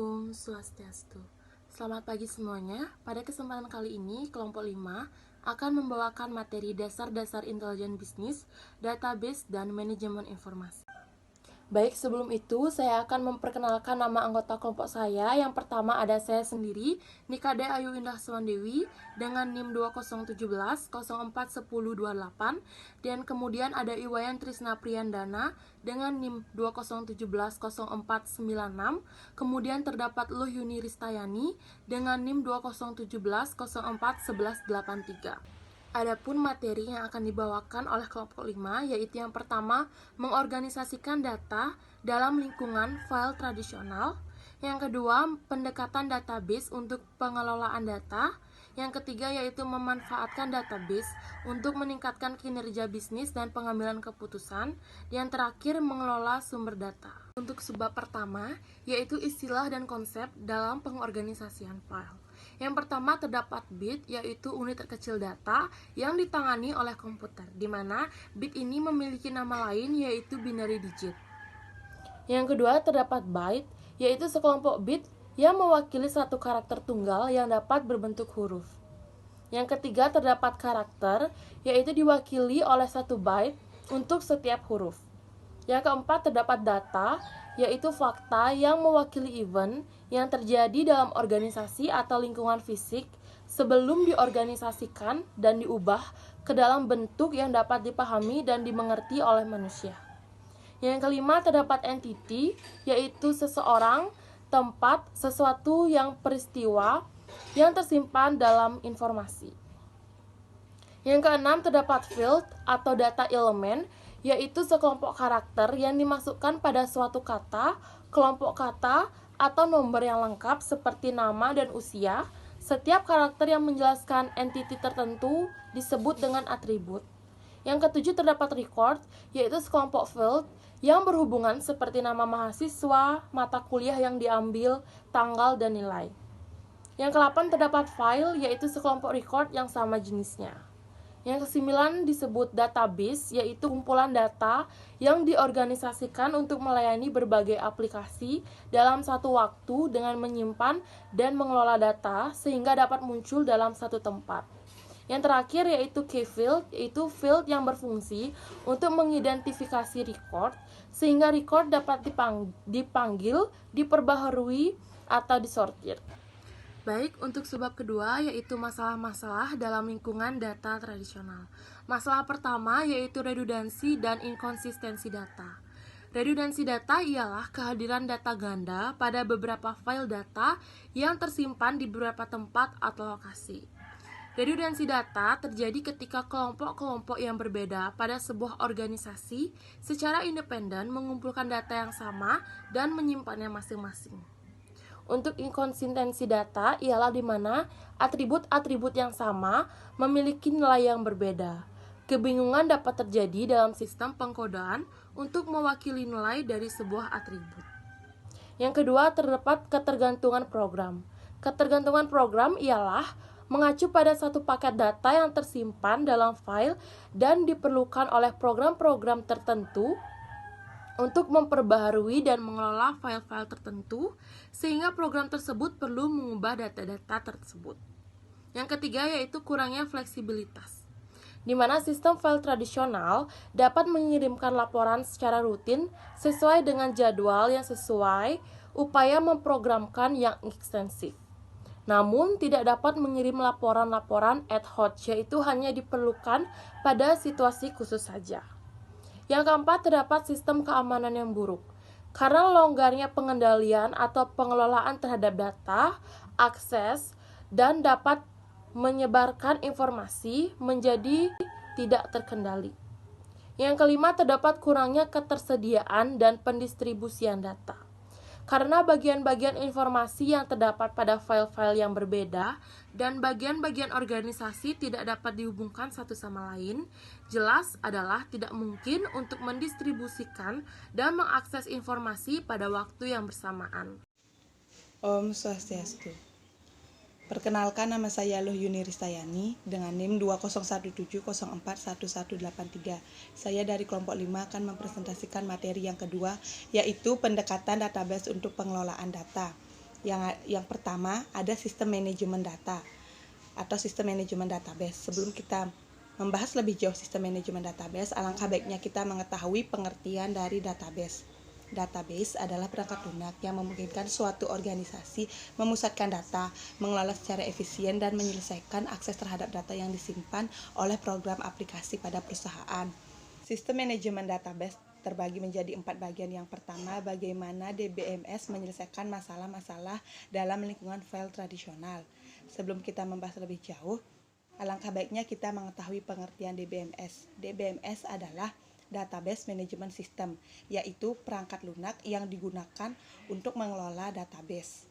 Om Swastiastu. Selamat pagi semuanya. Pada kesempatan kali ini, kelompok 5 akan membawakan materi dasar-dasar intelijen bisnis, database, dan manajemen informasi. Baik, sebelum itu saya akan memperkenalkan nama anggota kelompok saya. Yang pertama ada saya sendiri, Nikade Ayu Indah Suwandewi dengan NIM 2017 041028, dan kemudian ada Iwayan Trisna Priyandana dengan NIM 2017 0496. Kemudian terdapat Luh Yuni Ristayani dengan NIM 2017 041183. Adapun materi yang akan dibawakan oleh kelompok 5 yaitu yang pertama, mengorganisasikan data dalam lingkungan file tradisional. Yang kedua, pendekatan database untuk pengelolaan data. Yang ketiga yaitu memanfaatkan database untuk meningkatkan kinerja bisnis dan pengambilan keputusan. Yang terakhir, mengelola sumber data. Untuk sebab pertama, yaitu istilah dan konsep dalam pengorganisasian file. Yang pertama terdapat bit, yaitu unit terkecil data yang ditangani oleh komputer, di mana bit ini memiliki nama lain yaitu binary digit. Yang kedua terdapat byte, yaitu sekelompok bit yang mewakili satu karakter tunggal yang dapat berbentuk huruf. Yang ketiga terdapat karakter, yaitu diwakili oleh satu byte untuk setiap huruf. Yang keempat terdapat data, yaitu fakta yang mewakili event yang terjadi dalam organisasi atau lingkungan fisik sebelum diorganisasikan dan diubah ke dalam bentuk yang dapat dipahami dan dimengerti oleh manusia. Yang kelima terdapat entity, yaitu seseorang, tempat, sesuatu yang peristiwa yang tersimpan dalam informasi. Yang keenam terdapat field atau data elemen, yaitu sekelompok karakter yang dimasukkan pada suatu kata, kelompok kata, atau nomor yang lengkap seperti nama dan usia. Setiap karakter yang menjelaskan entiti tertentu disebut dengan atribut. Yang ketujuh terdapat record, yaitu sekelompok field yang berhubungan seperti nama mahasiswa, mata kuliah yang diambil, tanggal, dan nilai. Yang kedelapan terdapat file, yaitu sekelompok record yang sama jenisnya. Yang kesembilan disebut database, yaitu kumpulan data yang diorganisasikan untuk melayani berbagai aplikasi dalam satu waktu dengan menyimpan dan mengelola data sehingga dapat muncul dalam satu tempat. Yang terakhir yaitu key field, yaitu field yang berfungsi untuk mengidentifikasi record sehingga record dapat dipanggil, diperbaharui, atau disortir. Baik, untuk sebab kedua yaitu masalah-masalah dalam lingkungan data tradisional. Masalah pertama yaitu redundansi dan inkonsistensi data. Redundansi data ialah kehadiran data ganda pada beberapa file data yang tersimpan di beberapa tempat atau lokasi. Redundansi data terjadi ketika kelompok-kelompok yang berbeda pada sebuah organisasi secara independen mengumpulkan data yang sama dan menyimpannya masing-masing. Untuk inkonsistensi data ialah di mana atribut-atribut yang sama memiliki nilai yang berbeda. Kebingungan dapat terjadi dalam sistem pengkodaan untuk mewakili nilai dari sebuah atribut. Yang kedua terdapat ketergantungan program. Ketergantungan program ialah mengacu pada satu paket data yang tersimpan dalam file dan diperlukan oleh program-program tertentu untuk memperbaharui dan mengelola file-file tertentu, sehingga program tersebut perlu mengubah data-data tersebut. Yang ketiga yaitu kurangnya fleksibilitas, di mana sistem file tradisional dapat mengirimkan laporan secara rutin sesuai dengan jadwal yang sesuai, upaya memprogramkan yang ekstensif. Namun tidak dapat mengirim laporan-laporan ad hoc, yaitu hanya diperlukan pada situasi khusus saja. Yang keempat terdapat sistem keamanan yang buruk. Karena longgarnya pengendalian atau pengelolaan terhadap data, akses, dan dapat menyebarkan informasi menjadi tidak terkendali. Yang kelima terdapat kurangnya ketersediaan dan pendistribusian data. Karena bagian-bagian informasi yang terdapat pada file-file yang berbeda dan bagian-bagian organisasi tidak dapat dihubungkan satu sama lain, jelas adalah tidak mungkin untuk mendistribusikan dan mengakses informasi pada waktu yang bersamaan. Om Swastiastu. Perkenalkan, nama saya Luh Yuni Ristayani dengan NIM 2017041183. Saya dari kelompok 5 akan mempresentasikan materi yang kedua, yaitu pendekatan database untuk pengelolaan data. Yang pertama ada sistem manajemen data atau sistem manajemen database. Sebelum kita membahas lebih jauh sistem manajemen database, alangkah baiknya kita mengetahui pengertian dari database. Database adalah perangkat lunak yang memungkinkan suatu organisasi memusatkan data, mengelola secara efisien, dan menyelesaikan akses terhadap data yang disimpan oleh program aplikasi pada perusahaan. Sistem manajemen database terbagi menjadi 4 bagian. Yang pertama, bagaimana DBMS menyelesaikan masalah-masalah dalam lingkungan file tradisional. Sebelum kita membahas lebih jauh, alangkah baiknya kita mengetahui pengertian DBMS. DBMS adalah Database Management System, yaitu perangkat lunak yang digunakan untuk mengelola database.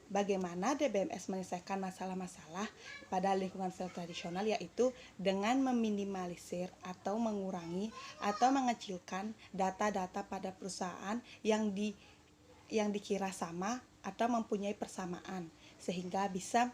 Bagaimana DBMS menyelesaikan masalah-masalah pada lingkungan file tradisional, yaitu dengan meminimalisir atau mengurangi atau mengecilkan data-data pada perusahaan yang dikira sama atau mempunyai persamaan, sehingga bisa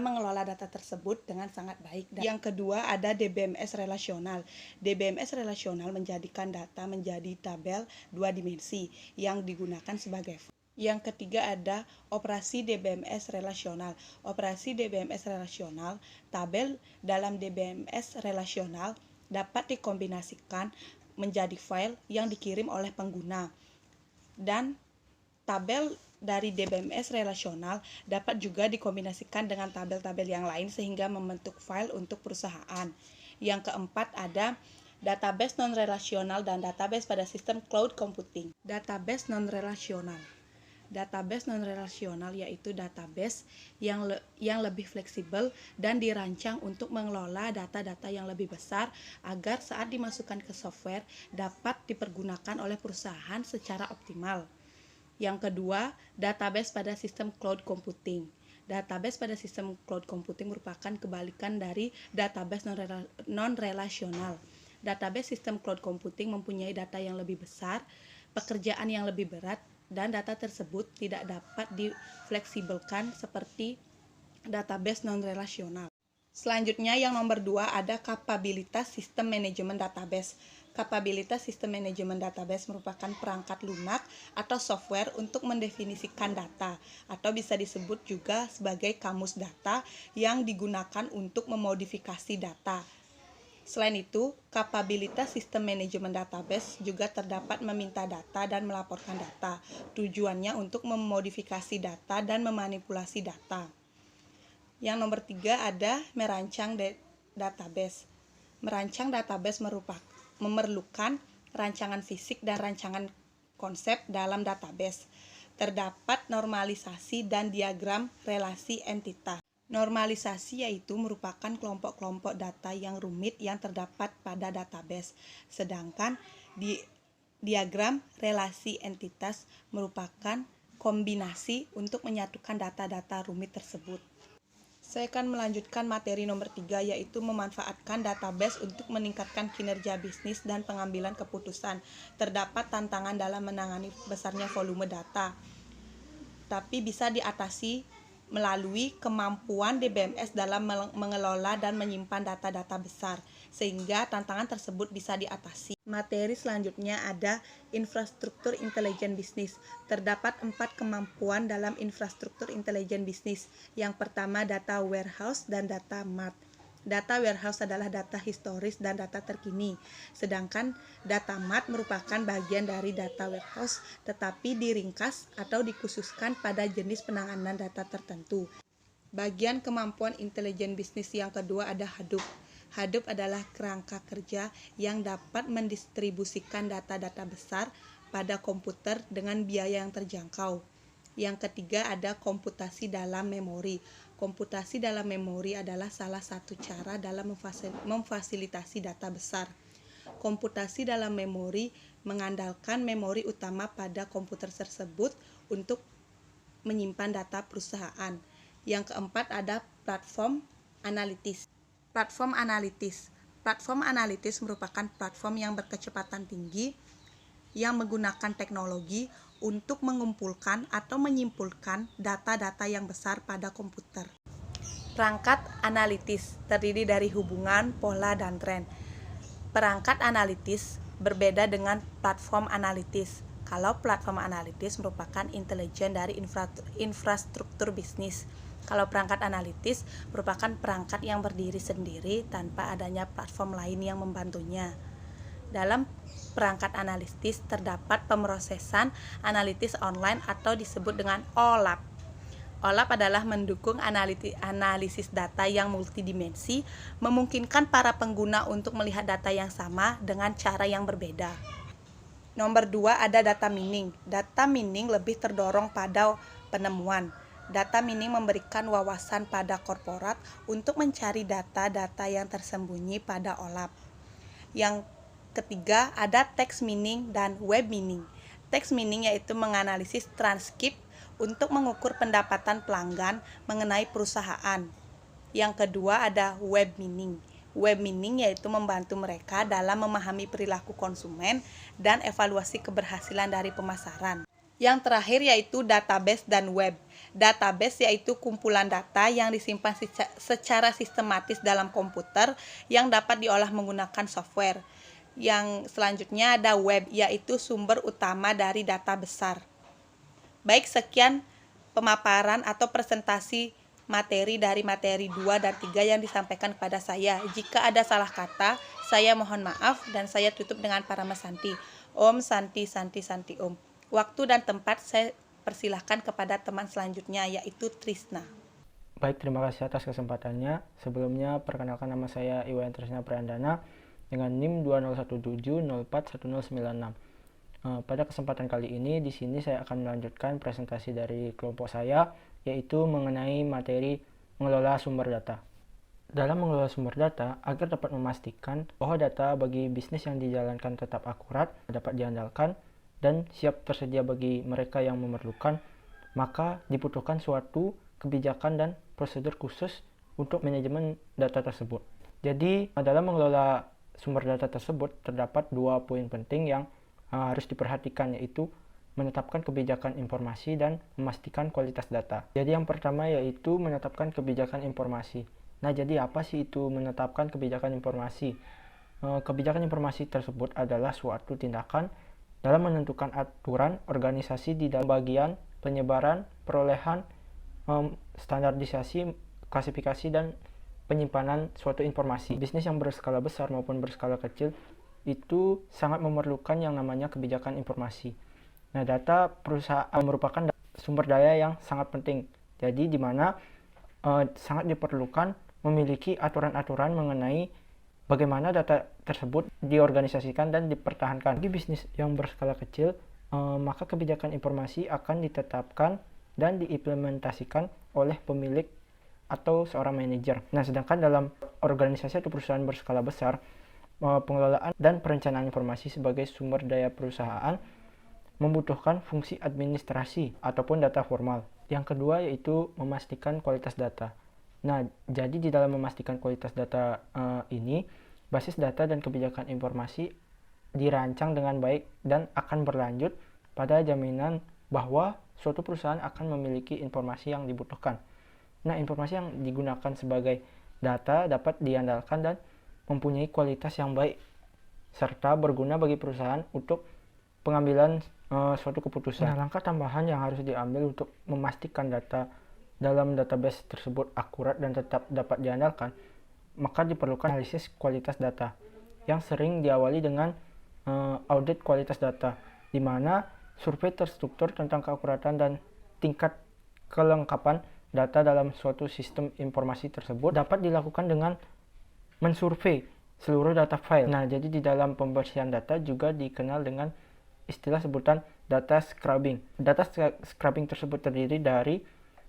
mengelola data tersebut dengan sangat baik. Yang kedua ada DBMS relasional. DBMS relasional menjadikan data menjadi tabel 2 dimensi yang digunakan sebagai file. Yang ketiga ada operasi DBMS relasional. Operasi DBMS relasional, tabel dalam DBMS relasional dapat dikombinasikan menjadi file yang dikirim oleh pengguna. Dan tabel dari DBMS relasional dapat juga dikombinasikan dengan tabel-tabel yang lain sehingga membentuk file untuk perusahaan. Yang keempat ada database non-relasional dan database pada sistem cloud computing. Database non-relasional. Database non-relasional yaitu database yang lebih fleksibel dan dirancang untuk mengelola data-data yang lebih besar agar saat dimasukkan ke software dapat dipergunakan oleh perusahaan secara optimal. Yang kedua, database pada sistem cloud computing. Database pada sistem cloud computing merupakan kebalikan dari database non-relasional. Database sistem cloud computing mempunyai data yang lebih besar, pekerjaan yang lebih berat, dan data tersebut tidak dapat difleksibelkan seperti database non-relasional. Selanjutnya yang nomor 2 ada kapabilitas sistem manajemen database. Kapabilitas sistem manajemen database merupakan perangkat lunak atau software untuk mendefinisikan data, atau bisa disebut juga sebagai kamus data yang digunakan untuk memodifikasi data. Selain itu, kapabilitas sistem manajemen database juga terdapat meminta data dan melaporkan data. Tujuannya untuk memodifikasi data dan memanipulasi data. Yang nomor 3 ada merancang database. Merancang database memerlukan rancangan fisik dan rancangan konsep dalam database. Terdapat normalisasi dan diagram relasi entitas. Normalisasi yaitu merupakan kelompok-kelompok data yang rumit yang terdapat pada database, sedangkan diagram relasi entitas merupakan kombinasi untuk menyatukan data-data rumit tersebut. Saya akan melanjutkan materi nomor 3 yaitu memanfaatkan database untuk meningkatkan kinerja bisnis dan pengambilan keputusan. Terdapat tantangan dalam menangani besarnya volume data, tapi bisa diatasi melalui kemampuan DBMS dalam mengelola dan menyimpan data-data besar, sehingga tantangan tersebut bisa diatasi. Materi selanjutnya ada infrastruktur intelijen bisnis. Terdapat 4 kemampuan dalam infrastruktur intelijen bisnis. Yang pertama data warehouse dan data mart. Data warehouse adalah data historis dan data terkini, sedangkan data mart merupakan bagian dari data warehouse tetapi diringkas atau dikhususkan pada jenis penanganan data tertentu. Bagian kemampuan intelijen bisnis yang kedua ada Hadoop. Hadoop adalah kerangka kerja yang dapat mendistribusikan data-data besar pada komputer dengan biaya yang terjangkau. Yang ketiga ada komputasi dalam memori. Komputasi dalam memori adalah salah satu cara dalam memfasilitasi data besar. Komputasi dalam memori mengandalkan memori utama pada komputer tersebut untuk menyimpan data perusahaan. Yang keempat ada platform analitis. Platform analitis. Platform analitis merupakan platform yang berkecepatan tinggi yang menggunakan teknologi untuk mengumpulkan atau menyimpulkan data-data yang besar pada komputer. Perangkat analitis terdiri dari hubungan, pola, dan tren. Perangkat analitis berbeda dengan platform analitis Kalau platform analitis merupakan intelijen dari infrastruktur bisnis. Kalau perangkat analitis merupakan perangkat yang berdiri sendiri tanpa adanya platform lain yang membantunya. Dalam perangkat analitis terdapat pemrosesan analitis online atau disebut dengan OLAP. OLAP adalah mendukung analisis data yang multidimensi, memungkinkan para pengguna untuk melihat data yang sama dengan cara yang berbeda. Nomor 2 ada data mining. Data mining lebih terdorong pada penemuan. Data mining memberikan wawasan pada korporat untuk mencari data-data yang tersembunyi pada OLAP. Yang ketiga ada text mining dan web mining. Text mining yaitu menganalisis transkrip untuk mengukur pendapatan pelanggan mengenai perusahaan. Yang kedua ada web mining. Web mining yaitu membantu mereka dalam memahami perilaku konsumen dan evaluasi keberhasilan dari pemasaran. Yang terakhir yaitu database dan web. Database yaitu kumpulan data yang disimpan secara sistematis dalam komputer yang dapat diolah menggunakan software. Yang selanjutnya ada web, yaitu sumber utama dari data besar. Baik, sekian pemaparan atau presentasi materi dari materi 2 dan 3 yang disampaikan kepada saya. Jika ada salah kata, saya mohon maaf dan saya tutup dengan Parama Santi. Om Santi Santi Santi Om. Waktu dan tempat saya persilahkan kepada teman selanjutnya, yaitu Trisna. Baik, terima kasih atas kesempatannya. Sebelumnya, perkenalkan nama saya Iwayan Trisna Priandana dengan NIM 2017041096. Pada kesempatan kali ini, di sini saya akan melanjutkan presentasi dari kelompok saya, yaitu mengenai materi mengelola sumber data. Dalam mengelola sumber data, agar dapat memastikan bahwa data bagi bisnis yang dijalankan tetap akurat, dapat diandalkan, dan siap tersedia bagi mereka yang memerlukan, maka dibutuhkan suatu kebijakan dan prosedur khusus untuk manajemen data tersebut. Jadi, dalam mengelola sumber data tersebut, terdapat 2 poin penting yang harus diperhatikan, yaitu menetapkan kebijakan informasi dan memastikan kualitas data. Jadi yang pertama yaitu menetapkan kebijakan informasi. Nah, jadi apa sih itu menetapkan kebijakan informasi? Kebijakan informasi tersebut adalah suatu tindakan dalam menentukan aturan organisasi di dalam bagian penyebaran, perolehan, standarisasi, klasifikasi, dan penyimpanan suatu informasi. Bisnis yang berskala besar maupun berskala kecil itu sangat memerlukan yang namanya kebijakan informasi. Nah, data perusahaan merupakan sumber daya yang sangat penting. Jadi di mana sangat diperlukan memiliki aturan-aturan mengenai bagaimana data tersebut diorganisasikan dan dipertahankan. Bagi bisnis yang berskala kecil, maka kebijakan informasi akan ditetapkan dan diimplementasikan oleh pemilik atau seorang manajer. Nah, sedangkan dalam organisasi atau perusahaan berskala besar, pengelolaan dan perencanaan informasi sebagai sumber daya perusahaan membutuhkan fungsi administrasi ataupun data formal. Yang kedua yaitu memastikan kualitas data. Nah, jadi di dalam memastikan kualitas data ini, basis data dan kebijakan informasi dirancang dengan baik dan akan berlanjut pada jaminan bahwa suatu perusahaan akan memiliki informasi yang dibutuhkan. Nah, informasi yang digunakan sebagai data dapat diandalkan dan mempunyai kualitas yang baik serta berguna bagi perusahaan untuk pengambilan suatu keputusan. Nah, langkah tambahan yang harus diambil untuk memastikan data dalam database tersebut akurat dan tetap dapat diandalkan, maka diperlukan analisis kualitas data yang sering diawali dengan audit kualitas data, di mana survei terstruktur tentang keakuratan dan tingkat kelengkapan data dalam suatu sistem informasi tersebut dapat dilakukan dengan mensurvei seluruh data file. Nah, jadi di dalam pembersihan data juga dikenal dengan istilah sebutan data scrubbing. Data scrubbing tersebut terdiri dari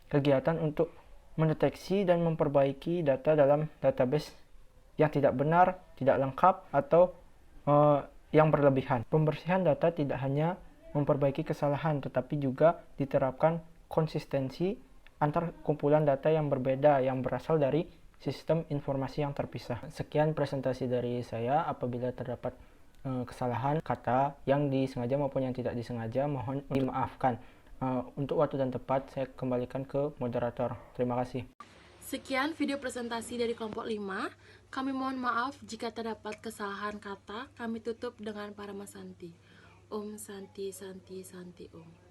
kegiatan untuk mendeteksi dan memperbaiki data dalam database yang tidak benar, tidak lengkap, atau yang berlebihan. Pembersihan data tidak hanya memperbaiki kesalahan, tetapi juga diterapkan konsistensi antar kumpulan data yang berbeda yang berasal dari sistem informasi yang terpisah. Sekian presentasi dari saya. Apabila terdapat kesalahan kata yang disengaja maupun yang tidak disengaja, mohon dimaafkan. Untuk waktu dan tempat saya kembalikan ke moderator. Terima kasih. Sekian video presentasi dari kelompok 5. Kami mohon maaf jika terdapat kesalahan kata. Kami tutup dengan Parama Santi. Om Santi Santi Santi Om.